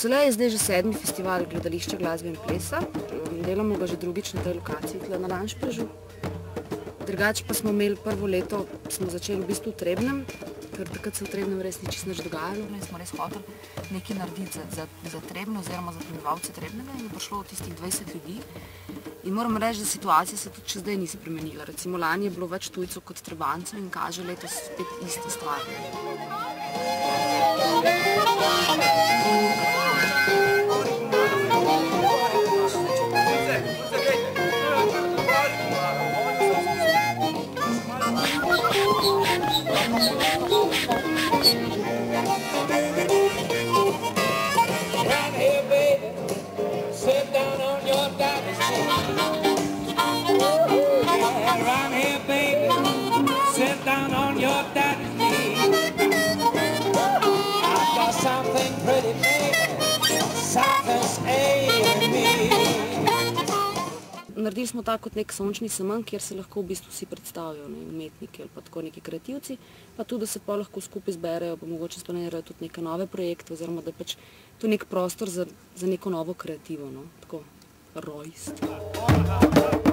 Soleil je zdaj že 7. festival gledališča glasbe in plesa. Delamo ga že drugič na tej lokaciji, tle na Lanšprežu. Drugače pa smo imeli prvo leto, smo začeli v bistvu v Trebnjem, ker takrat se v Trebnjem res ni čisto nič dogajalo. Smo res hoteli nekaj narediti za Trebnje oziroma za prebivalce Trebnjega in je prišlo tistih 20 ljudi. In moram reči, da situacija se tudi še zdaj ni spremenila. Recimo lani je bilo več tujcev kot Trebancev in kaže letos spet ista stvar. Naredili smo tako kot nek sončni semenj, kjer se lahko v bistvu vsi predstavijo, umetniki ali pa tako neki kreativci, pa tudi, da se pa lahko skupaj zberejo, pa mogoče splanirajo tudi neke nove projekte, oziroma da je pač to nek prostor za neko novo kreativo, tako rojstvo.